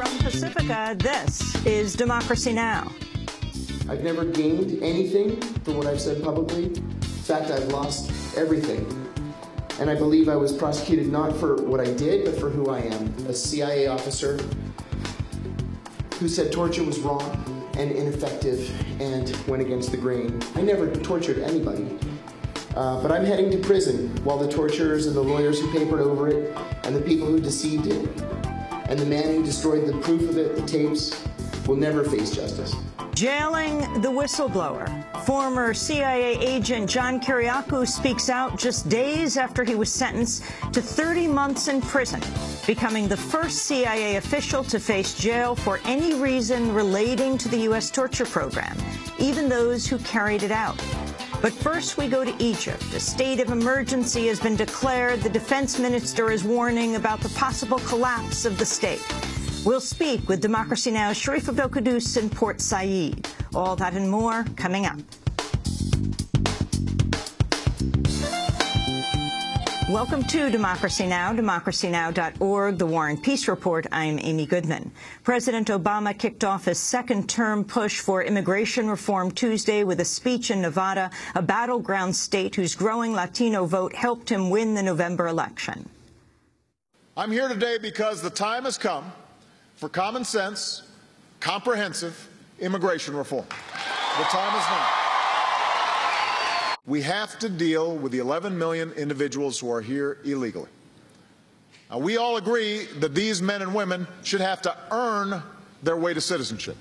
From Pacifica, this is Democracy Now! I've never gained anything from what I've said publicly. In fact, I've lost everything. And I believe I was prosecuted not for what I did, but for who I am. A CIA officer who said torture was wrong and ineffective and went against the grain. I never tortured anybody. But I'm heading to prison while the torturers and the lawyers who papered over it and the people who deceived it and the man who destroyed the proof of it, the tapes, will never face justice. Jailing the whistleblower. Former CIA agent John Kiriakou speaks out just days after he was sentenced to 30 months in prison, becoming the first CIA official to face jail for any reason relating to the U.S. torture program, even those who carried it out. But first, we go to Egypt. A state of emergency has been declared. The defense minister is warning about the possible collapse of the state. We'll speak with Democracy Now!'s Sharif Abdel-Quddus in Port Said. All that and more coming up. Welcome to Democracy Now!, democracynow.org, The War and Peace Report. I'm Amy Goodman. President Obama kicked off his second-term push for immigration reform Tuesday with a speech in Nevada, a battleground state whose growing Latino vote helped him win the November election. I'm here today because the time has come for common sense, comprehensive immigration reform. The time is now. We have to deal with the 11 million individuals who are here illegally. Now, we all agree that these men and women should have to earn their way to citizenship.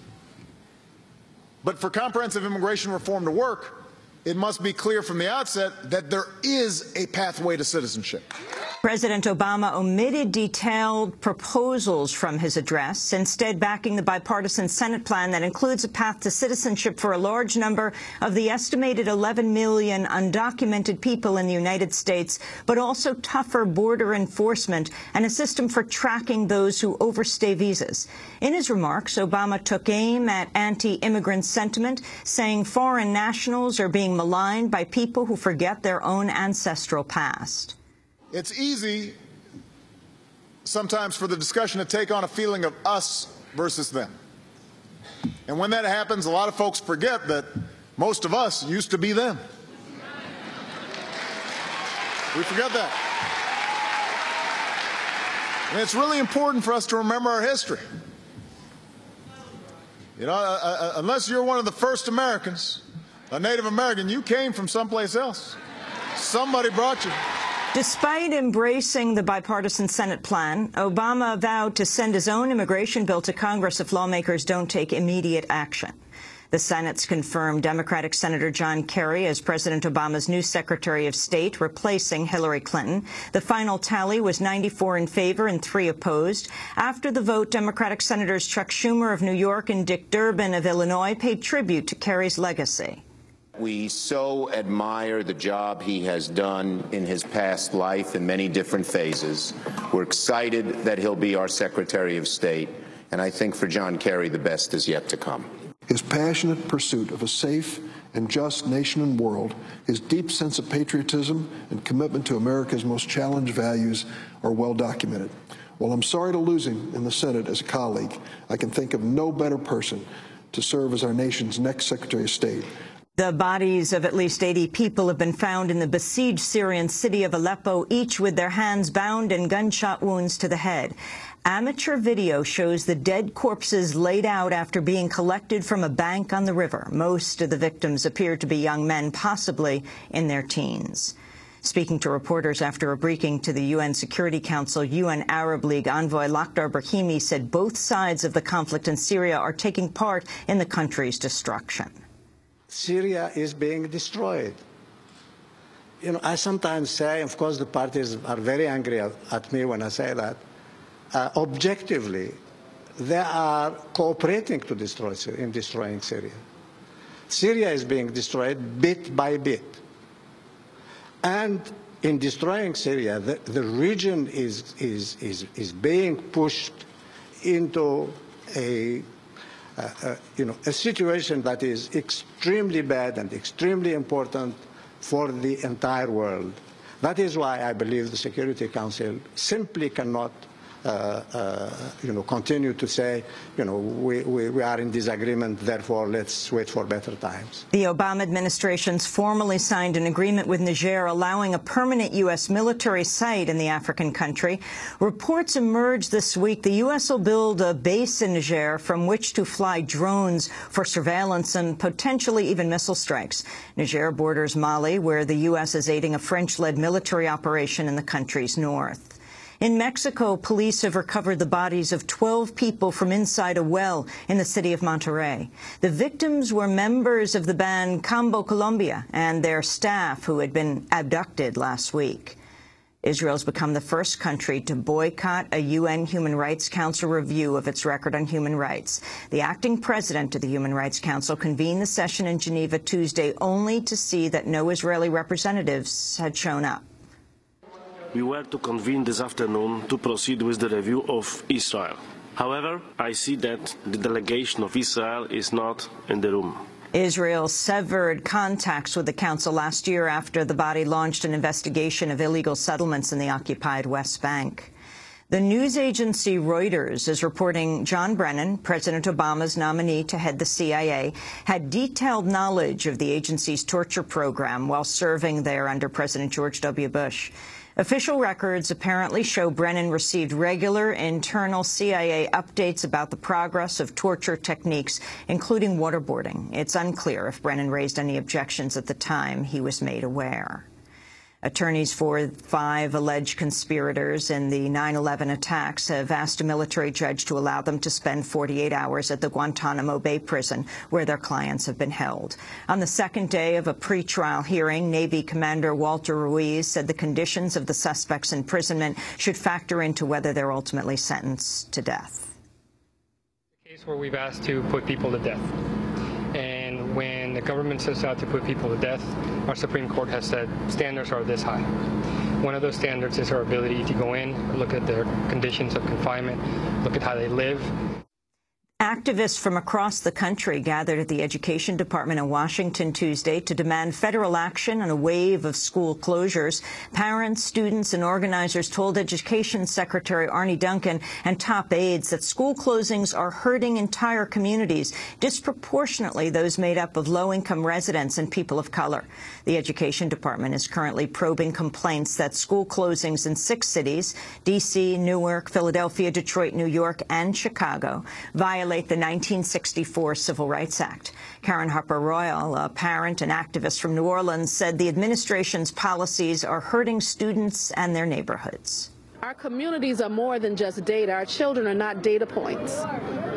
But for comprehensive immigration reform to work, it must be clear from the outset that there is a pathway to citizenship. President Obama omitted detailed proposals from his address, instead backing the bipartisan Senate plan that includes a path to citizenship for a large number of the estimated 11 million undocumented people in the United States, but also tougher border enforcement and a system for tracking those who overstay visas. In his remarks, Obama took aim at anti-immigrant sentiment, saying foreign nationals are being maligned by people who forget their own ancestral past. It's easy sometimes for the discussion to take on a feeling of us versus them. And when that happens, a lot of folks forget that most of us used to be them. We forget that. And it's really important for us to remember our history. You know, unless you're one of the first Americans, a Native American, you came from someplace else. Somebody brought you. Despite embracing the bipartisan Senate plan, Obama vowed to send his own immigration bill to Congress if lawmakers don't take immediate action. The Senate's confirmed Democratic Senator John Kerry as President Obama's new Secretary of State, replacing Hillary Clinton. The final tally was 94 in favor and 3 opposed. After the vote, Democratic Senators Chuck Schumer of New York and Dick Durbin of Illinois paid tribute to Kerry's legacy. We so admire the job he has done in his past life in many different phases. We're excited that he'll be our Secretary of State, and I think for John Kerry the best is yet to come. His passionate pursuit of a safe and just nation and world, his deep sense of patriotism and commitment to America's most challenged values are well documented. While I'm sorry to lose him in the Senate as a colleague, I can think of no better person to serve as our nation's next Secretary of State. The bodies of at least 80 people have been found in the besieged Syrian city of Aleppo, each with their hands bound and gunshot wounds to the head. Amateur video shows the dead corpses laid out after being collected from a bank on the river. Most of the victims appear to be young men, possibly in their teens. Speaking to reporters after a briefing to the UN Security Council, UN Arab League envoy Lakhdar Brahimi said both sides of the conflict in Syria are taking part in the country's destruction. Syria is being destroyed. You know, I sometimes say, of course the parties are very angry at me when I say that, objectively, they are cooperating to in destroying Syria. Syria is being destroyed bit by bit. And in destroying Syria, the region is being pushed into a situation that is extremely bad and extremely important for the entire world. That is why I believe the Security Council simply cannot continue to say, we are in disagreement, therefore let's wait for better times. The Obama administration's formally signed an agreement with Niger allowing a permanent U.S. military site in the African country. Reports emerged this week the U.S. will build a base in Niger from which to fly drones for surveillance and potentially even missile strikes. Niger borders Mali, where the U.S. is aiding a French-led military operation in the country's north. In Mexico, police have recovered the bodies of 12 people from inside a well in the city of Monterrey. The victims were members of the band Combo Colombia and their staff who had been abducted last week. Israel's become the first country to boycott a UN Human Rights Council review of its record on human rights. The acting president of the Human Rights Council convened the session in Geneva Tuesday only to see that no Israeli representatives had shown up. We were to convene this afternoon to proceed with the review of Israel. However, I see that the delegation of Israel is not in the room. Israel severed contacts with the council last year after the body launched an investigation of illegal settlements in the occupied West Bank. The news agency Reuters is reporting John Brennan, President Obama's nominee to head the CIA, had detailed knowledge of the agency's torture program while serving there under President George W. Bush. Official records apparently show Brennan received regular internal CIA updates about the progress of torture techniques, including waterboarding. It's unclear if Brennan raised any objections at the time he was made aware. Attorneys for 5 alleged conspirators in the 9/11 attacks have asked a military judge to allow them to spend 48 hours at the Guantanamo Bay prison, where their clients have been held. On the second day of a pretrial hearing, Navy Commander Walter Ruiz said the conditions of the suspects' imprisonment should factor into whether they're ultimately sentenced to death. A case where we've asked to put people to death. And when the government sets out to put people to death, our Supreme Court has said standards are this high. One of those standards is our ability to go in, look at their conditions of confinement, look at how they live. Activists from across the country gathered at the Education Department in Washington Tuesday to demand federal action on a wave of school closures. Parents, students, and organizers told Education Secretary Arne Duncan and top aides that school closings are hurting entire communities, disproportionately those made up of low-income residents and people of color. The Education Department is currently probing complaints that school closings in 6 cities, D.C., Newark, Philadelphia, Detroit, New York, and Chicago, violate the 1964 Civil Rights Act. Karen Harper Royal, a parent and activist from New Orleans, said the administration's policies are hurting students and their neighborhoods. Our communities are more than just data. Our children are not data points.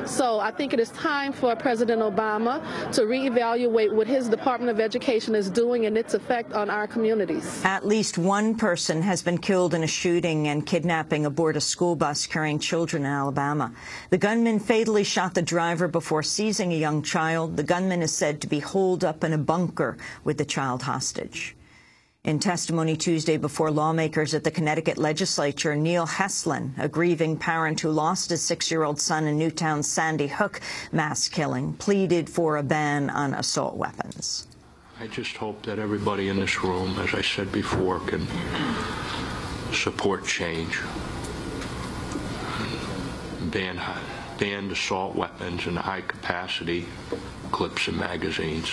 So I think it is time for President Obama to reevaluate what his Department of Education is doing and its effect on our communities. At least one person has been killed in a shooting and kidnapping aboard a school bus carrying children in Alabama. The gunman fatally shot the driver before seizing a young child. The gunman is said to be holed up in a bunker with the child hostage. In testimony Tuesday before lawmakers at the Connecticut legislature, Neil Heslin, a grieving parent who lost his 6-year-old son in Newtown's Sandy Hook mass killing, pleaded for a ban on assault weapons. I just hope that everybody in this room, as I said before, can support change. Ban assault weapons and high-capacity clips and magazines.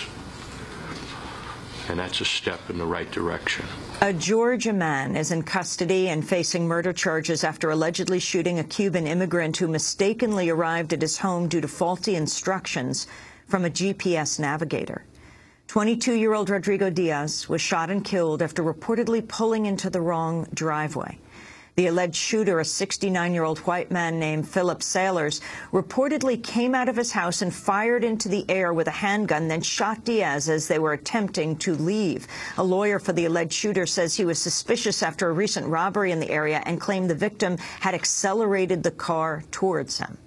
And that's a step in the right direction. A Georgia man is in custody and facing murder charges after allegedly shooting a Cuban immigrant who mistakenly arrived at his home due to faulty instructions from a GPS navigator. 22-year-old Rodrigo Diaz was shot and killed after reportedly pulling into the wrong driveway. The alleged shooter, a 69-year-old white man named Philip Sailors, reportedly came out of his house and fired into the air with a handgun, then shot Diaz as they were attempting to leave. A lawyer for the alleged shooter says he was suspicious after a recent robbery in the area and claimed the victim had accelerated the car towards him.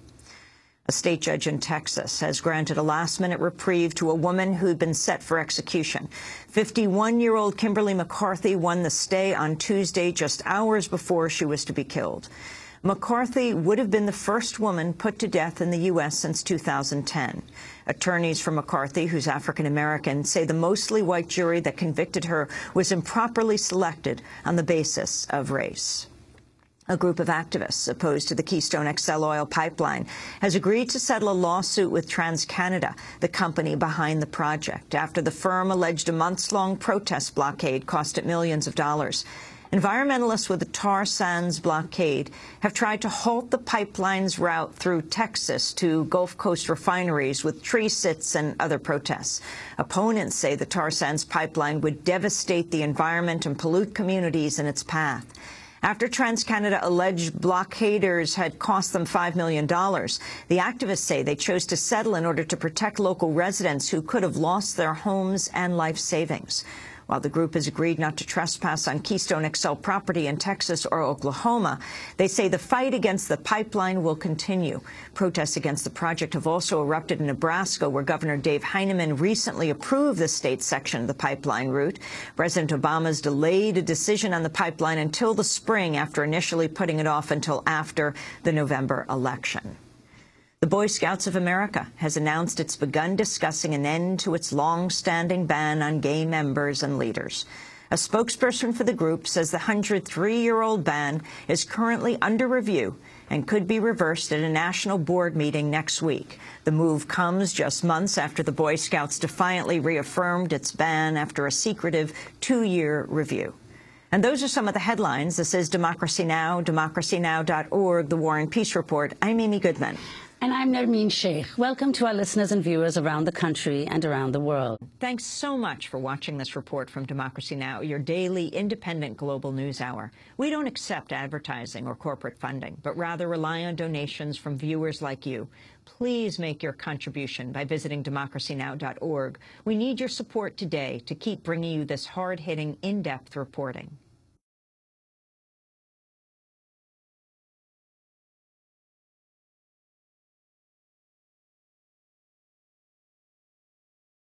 A state judge in Texas has granted a last-minute reprieve to a woman who'd been set for execution. 51-year-old Kimberly McCarthy won the stay on Tuesday, just hours before she was to be killed. McCarthy would have been the first woman put to death in the U.S. since 2010. Attorneys for McCarthy, who's African-American, say the mostly white jury that convicted her was improperly selected on the basis of race. A group of activists opposed to the Keystone XL oil pipeline has agreed to settle a lawsuit with TransCanada, the company behind the project, after the firm alleged a months-long protest blockade cost it millions of dollars. Environmentalists with the tar sands blockade have tried to halt the pipeline's route through Texas to Gulf Coast refineries with tree sits and other protests. Opponents say the tar sands pipeline would devastate the environment and pollute communities in its path. After TransCanada alleged blockaders had cost them $5 million, the activists say they chose to settle in order to protect local residents who could have lost their homes and life savings. While the group has agreed not to trespass on Keystone XL property in Texas or Oklahoma, they say the fight against the pipeline will continue. Protests against the project have also erupted in Nebraska, where Governor Dave Heinemann recently approved the state's section of the pipeline route. President Obama's delayed a decision on the pipeline until the spring, after initially putting it off until after the November election. The Boy Scouts of America has announced it's begun discussing an end to its long-standing ban on gay members and leaders. A spokesperson for the group says the 103-year-old ban is currently under review and could be reversed at a national board meeting next week. The move comes just months after the Boy Scouts defiantly reaffirmed its ban after a secretive 2-year review. And those are some of the headlines. This is Democracy Now!, democracynow.org, The War and Peace Report. I'm Amy Goodman. And I'm Nermeen Sheikh. Welcome to our listeners and viewers around the country and around the world. Thanks so much for watching this report from Democracy Now!, your daily independent global news hour. We don't accept advertising or corporate funding, but rather rely on donations from viewers like you. Please make your contribution by visiting democracynow.org. We need your support today to keep bringing you this hard-hitting, in-depth reporting.